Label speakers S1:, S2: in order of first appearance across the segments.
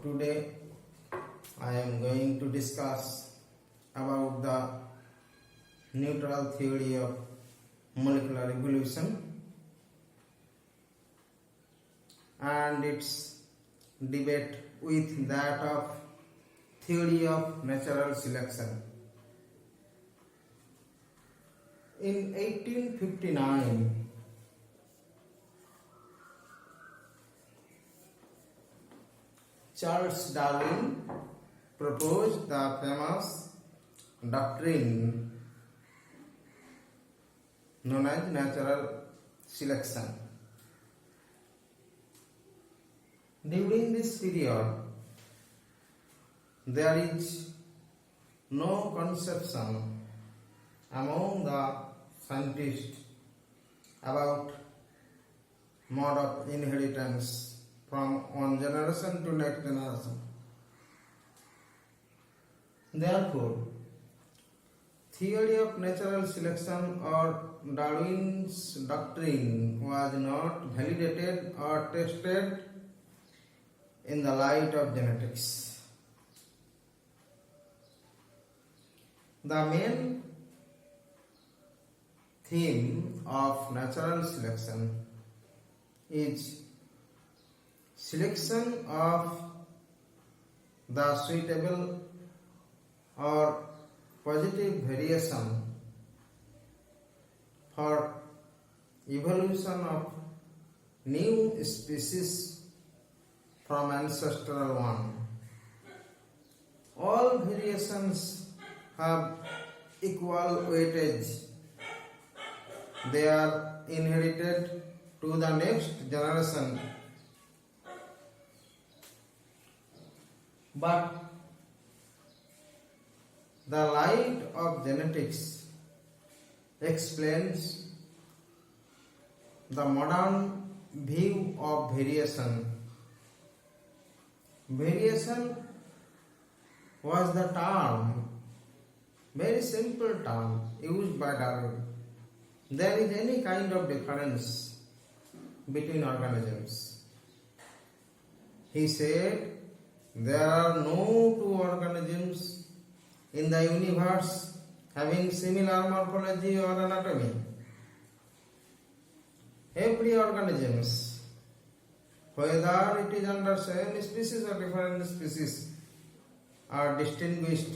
S1: Today I am going to discuss about the neutral theory of molecular evolution and its debate with that of theory of natural selection. In 1859, Charles Darwin proposed the famous doctrine known as natural selection. During this period, there is no conception among the scientists about mode of inheritance from one generation to next generation. Therefore, theory of natural selection or Darwin's doctrine was not validated or tested in the light of genetics. The main theme of natural selection is selection of the suitable or positive variation for evolution of new species from ancestral one. All variations have equal weightage. They are inherited to the next generation. But the light of genetics explains the modern view of variation. Variation was the term, very simple term used by Darwin. There is any kind of difference between organisms. He said there are no two organisms in the universe having similar morphology or anatomy. Every organism, whether it is under same species or different species, are distinguished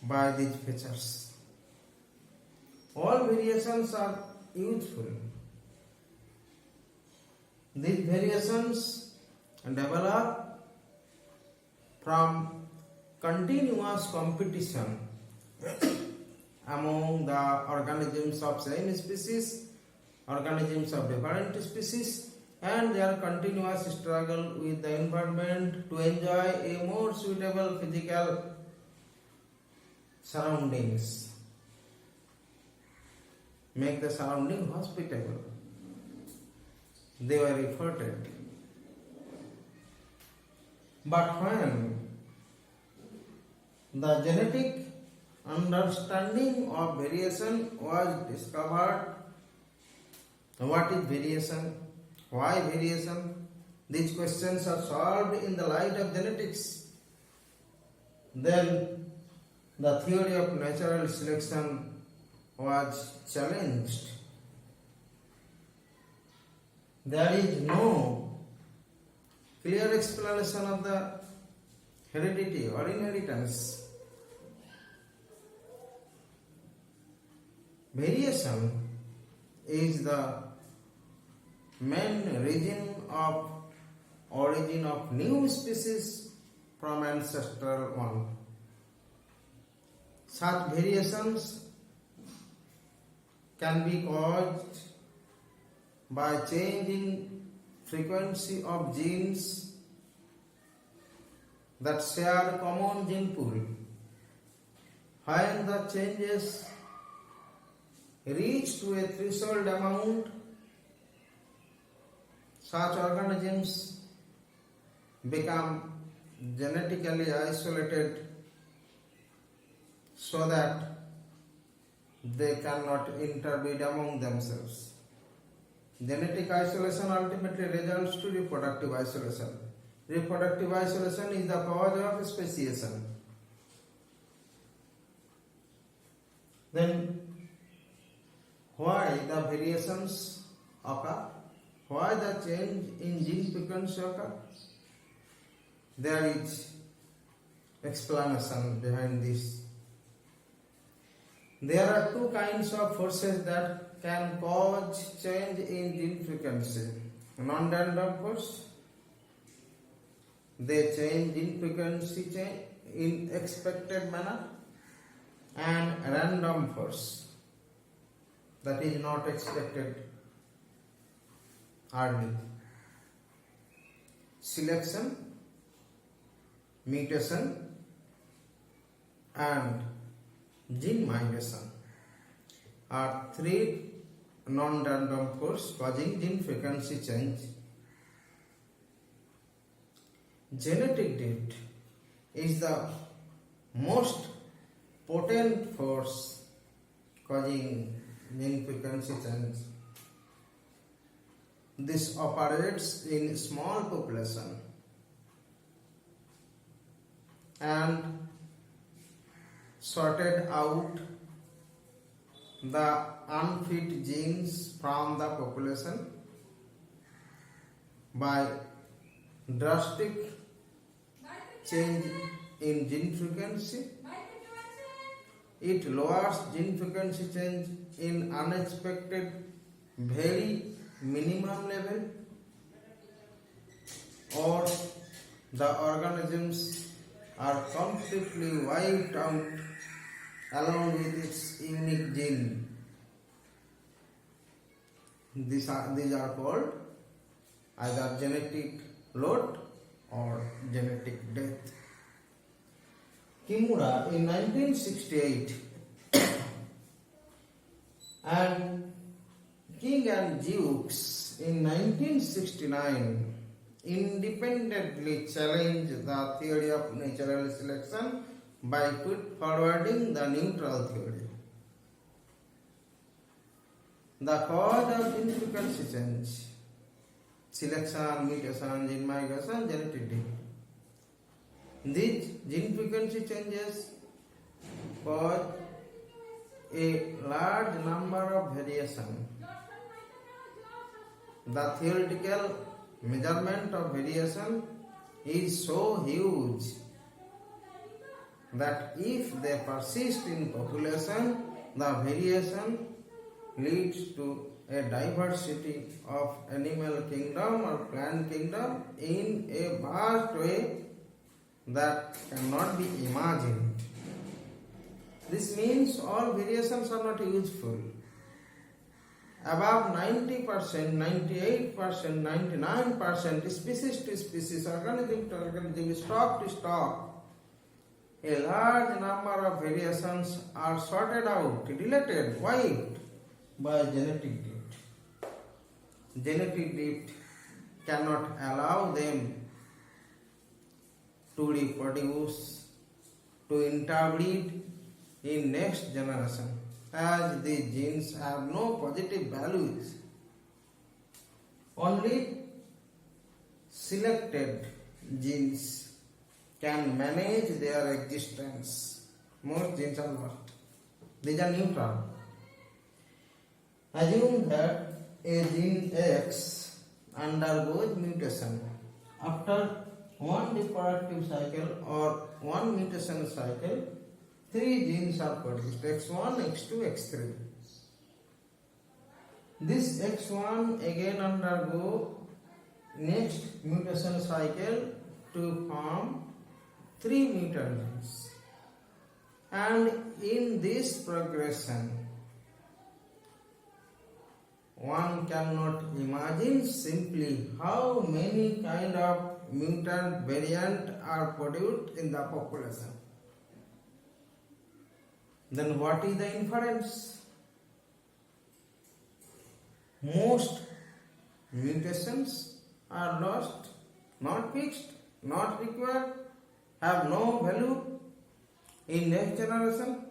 S1: by these features. All variations are useful. These variations develop from continuous competition among the organisms of same species, organisms of different species, and their continuous struggle with the environment to enjoy a more suitable physical surroundings, make the surrounding hospitable. They were efforted. But when the genetic understanding of variation was discovered, what is variation? Why variation? These questions are solved in the light of genetics. Then the theory of natural selection was challenged. There is no clear explanation of the heredity or inheritance. Variation is the main reason of origin of new species from ancestral one. Such variations can be caused by change in frequency of genes that share common gene pool. When the changes reach to a threshold amount, such organisms become genetically isolated so that they cannot interbreed among themselves. Genetic isolation ultimately results to reproductive isolation. Reproductive isolation is the cause of speciation. Then why the variations occur? Why the change in gene frequency occur? There is explanation behind this. There are two kinds of forces that can cause change in gene frequency. Non-random force, they change gene frequency in expected manner, and random force, that is not expected early. Selection, mutation, and gene migration are three non-random forces causing gene frequency change. Genetic drift is the most potent force causing gene frequency change. This operates in small population and sorted out the unfit genes from the population by drastic change in gene frequency. It lowers gene frequency change in unexpected, very minimum level, or the organisms are completely wiped out along with its unique gene. These are called either genetic load or genetic death. Kimura in 1968 and King and Jukes in 1969 independently challenged the theory of natural selection by put forwarding the neutral theory. The cause of gene frequency change: selection, mutation, gene migration, genetic drift. These gene frequency changes cause a large number of variations. The theoretical measurement of variation is so huge that if they persist in population, the variation leads to a diversity of animal kingdom or plant kingdom in a vast way that cannot be imagined. This means all variations are not useful. Above 90%, 98%, 99%, species to species, organism to organism, stock to stock, a large number of variations are sorted out, deleted, wiped by genetic drift. Genetic drift cannot allow them to reproduce, to interbreed in next generation, as these genes have no positive values. Only selected genes can manage their existence. Most genes are lost. These are neutral. Assume that a gene X undergoes mutation. After one reproductive cycle or one mutation cycle, 3 genes are produced: X1, X2, X3. This X1 again undergo next mutation cycle to form 3 mutant genes. And in this progression, one cannot imagine simply how many kind of mutant variant are produced in the population. Then what is the inference? Most mutations are lost, not fixed, not required, have no value in next generation,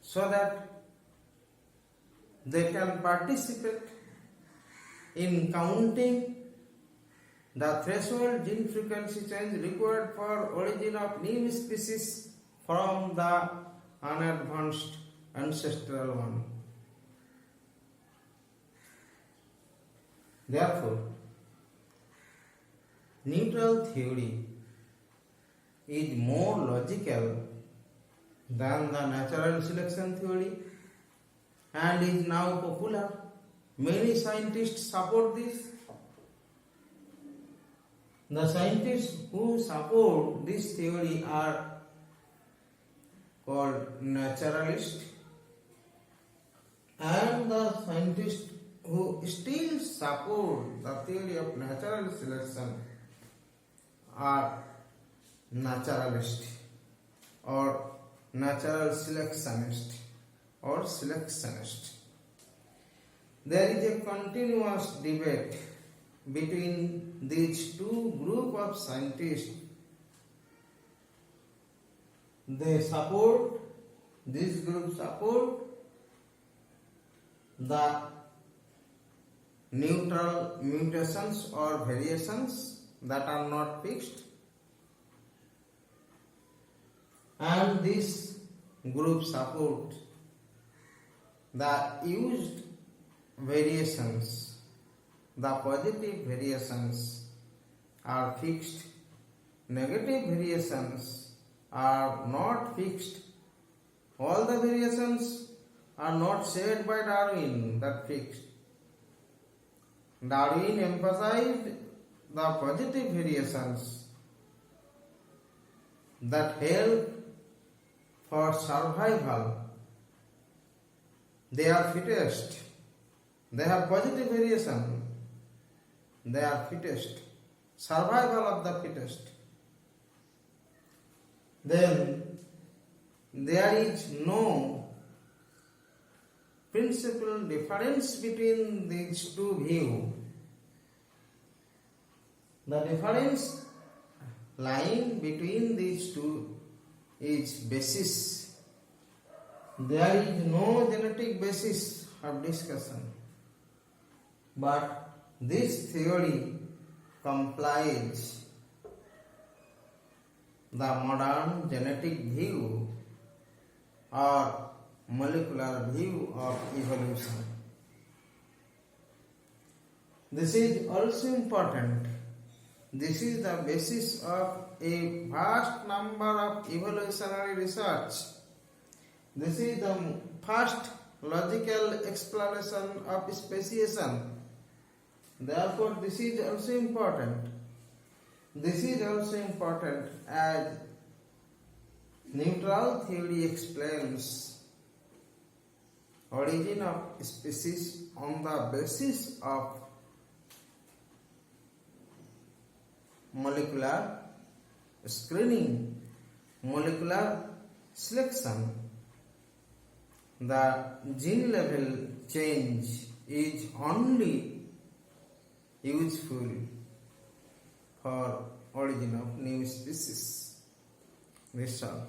S1: so that they can participate in counting the threshold gene frequency change required for origin of new species from the unadvanced ancestral one. Therefore, neutral theory is more logical than the natural selection theory and is now popular. Many scientists support this. The scientists who support this theory are called naturalists, and the scientists who still support the theory of natural selection are naturalists or natural selectionists or selectionists. There is a continuous debate between these two groups of scientists. This group support the neutral mutations or variations that are not fixed, and this group support the used variations. The positive variations are fixed, negative variations are not fixed. All the variations are not said by Darwin that fixed. Darwin emphasized the positive variations that help for survival. They are fittest. They have positive variation. They are fittest. Survival of the fittest. Then there is no principal difference between these two views. The difference lying between these two is basis. There is no genetic basis of discussion, but this theory complies the modern genetic view or molecular view of evolution. This is also important. This is the basis of a vast number of evolutionary research. This is the first logical explanation of speciation. Therefore, this is also important. This is also important as neutral theory explains origin of species on the basis of molecular screening, molecular selection. The gene level change is only useful for origin of new species. That's all.